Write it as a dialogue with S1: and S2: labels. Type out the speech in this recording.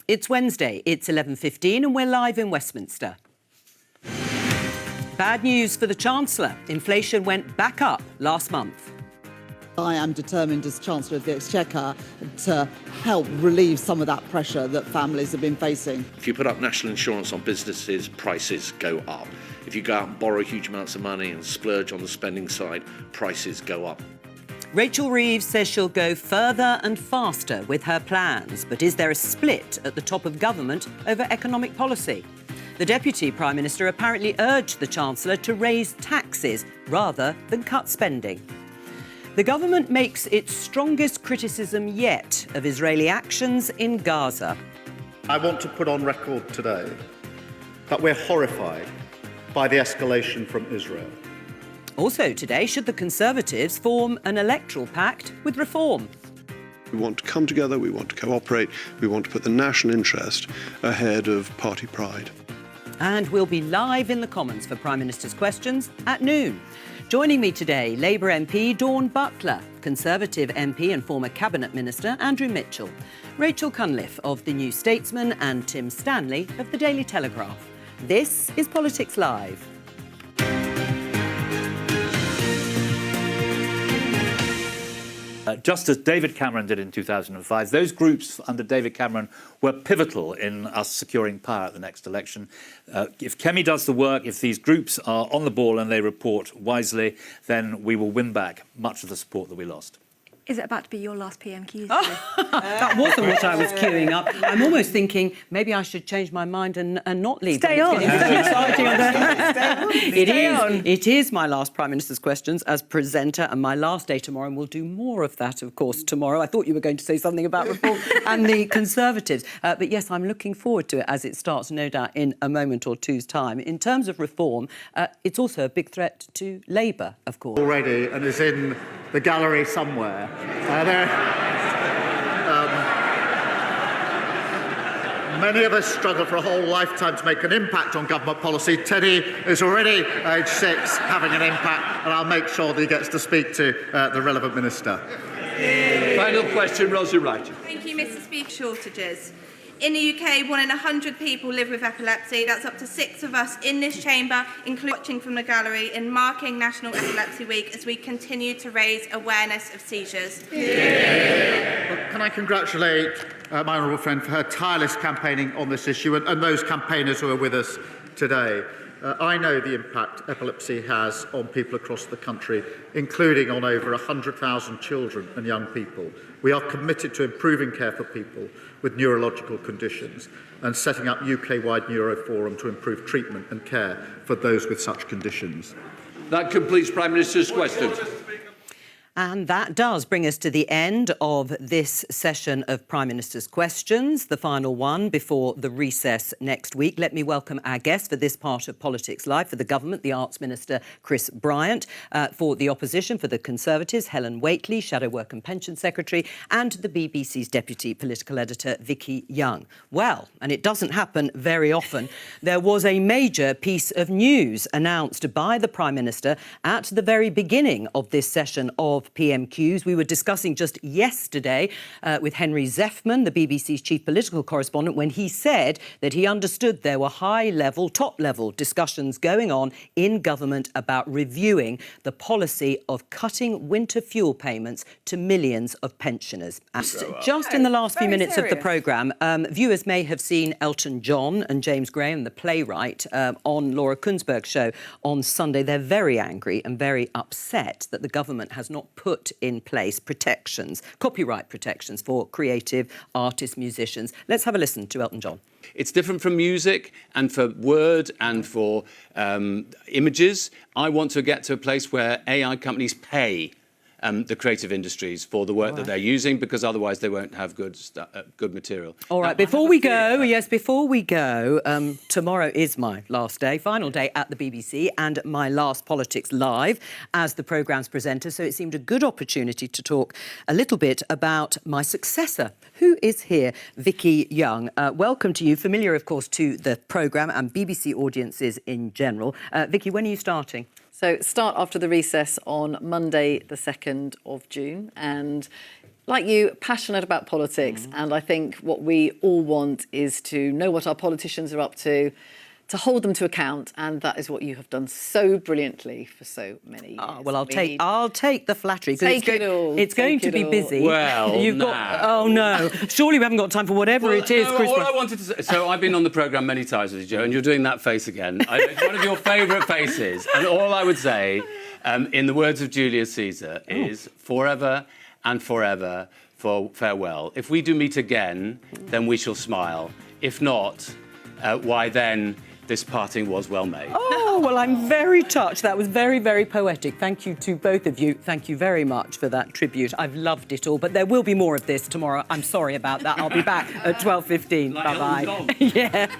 S1: It's Wednesday, it's 11:15 and we're live in Westminster. Bad news for the Chancellor. Inflation went back up last month.
S2: I am determined as Chancellor of the Exchequer to help relieve some of that pressure that families have been facing.
S3: If you put up national insurance on businesses, prices go up. If you go out and borrow huge amounts of money and splurge on the spending side, prices go up.
S1: Rachel Reeves says she'll go further and faster with her plans. But is there a split at the top of government over economic policy? The Deputy Prime Minister apparently urged the Chancellor to raise taxes rather than cut spending. The government makes its strongest criticism yet of Israeli actions in Gaza.
S4: I want to put on record today that we're horrified by the escalation from Israel.
S1: Also today, should the Conservatives form an electoral pact with Reform?
S5: We want to come together, we want to cooperate, we want to put the national interest ahead of party pride.
S1: And we'll be live in the Commons for Prime Minister's Questions at noon. Joining me today, Labour MP Dawn Butler, Conservative MP and former Cabinet Minister Andrew Mitchell, Rachel Cunliffe of The New Statesman and Tim Stanley of The Daily Telegraph. This is Politics Live.
S6: Just as David Cameron did in 2005, those groups under David Cameron were pivotal in us securing power at the next election. If Kemi does the work, if these groups are on the ball and they report wisely, then we will win back much of the support that we lost.
S7: Is it about to be your last PMQ?
S1: That wasn't what I was queuing up. I'm almost thinking maybe I should change my mind and not leave.
S7: Stay on.
S1: It is my last Prime Minister's Questions as presenter and my last day tomorrow, and we'll do more of that, of course, tomorrow. I thought you were going to say something about Reform and the Conservatives. But yes, I'm looking forward to it as it starts, no doubt, in a moment or two's time. In terms of Reform, it's also a big threat to Labour, of course.
S4: Already, and is in the gallery somewhere. Many of us struggle for a whole lifetime to make an impact on government policy. Teddy is already age 6 having an impact, and I'll make sure that he gets to speak to the relevant minister.
S8: Final question, Rosie Wright.
S9: Thank you, Mr. Speaker. Shortages. In the UK, 1 in 100 people live with epilepsy. That's up to 6 of us in this chamber, including watching from the gallery, in marking National Epilepsy Week as we continue to raise awareness of seizures.
S4: Well, can I congratulate my honourable friend for her tireless campaigning on this issue and those campaigners who are with us today. I know the impact epilepsy has on people across the country, including on over 100,000 children and young people. We are committed to improving care for people with neurological conditions and setting up UK-wide Neuroforum to improve treatment and care for those with such conditions.
S8: That completes Prime Minister's Questions.
S1: And that does bring us to the end of this session of Prime Minister's Questions, the final one before the recess next week. Let me welcome our guests for this part of Politics Live. For the government, the Arts Minister, Chris Bryant. For the opposition, for the Conservatives, Helen Whately, Shadow Work and Pension Secretary, and the BBC's Deputy Political Editor, Vicki Young. Well, and it doesn't happen very often, there was a major piece of news announced by the Prime Minister at the very beginning of this session of PMQs. We were discussing just yesterday with Henry Zeffman, the BBC's chief political correspondent, when he said that he understood there were high-level, top-level discussions going on in government about reviewing the policy of cutting winter fuel payments to millions of pensioners. Just in the last few minutes of the programme, viewers may have seen Elton John and James Graham, the playwright, on Laura Kunsberg's show on Sunday. They're very angry and very upset that the government has not put in place protections, copyright protections for creative artists, musicians. Let's have a listen to Elton John.
S10: It's different from music and for word and for images. I want to get to a place where AI companies pay the creative industries for the work that they're using, because otherwise they won't have good material.
S1: All right, before we go, tomorrow is my last day, final day at the BBC, and my last Politics Live as the programme's presenter, so it seemed a good opportunity to talk a little bit about my successor, who is here, Vicki Young. Welcome to you, familiar, of course, to the programme and BBC audiences in general. Vicki, when are you starting?
S11: So start after the recess on Monday, the 2nd of June, and like you, passionate about politics. And I think what we all want is to know what our politicians are up to hold them to account, and that is what you have done so brilliantly for so many years.
S1: Well, I'll take the flattery, because it's going to be busy.
S10: Well,
S1: oh no, surely we haven't got time for whatever it is, Chris.
S10: All I wanted to say, so I've been on the programme many times with you, Joe, and you're doing that face again. It's one of your favourite faces, and all I would say, in the words of Julius Caesar, is forever and forever for farewell. If we do meet again, then we shall smile. If not, why then this parting was well made.
S1: Oh, well, I'm very touched. That was very, very poetic. Thank you to both of you. Thank you very much for that tribute. I've loved it all, but there will be more of this tomorrow. I'm sorry about that. I'll be back at 12:15. Bye-bye. Yeah.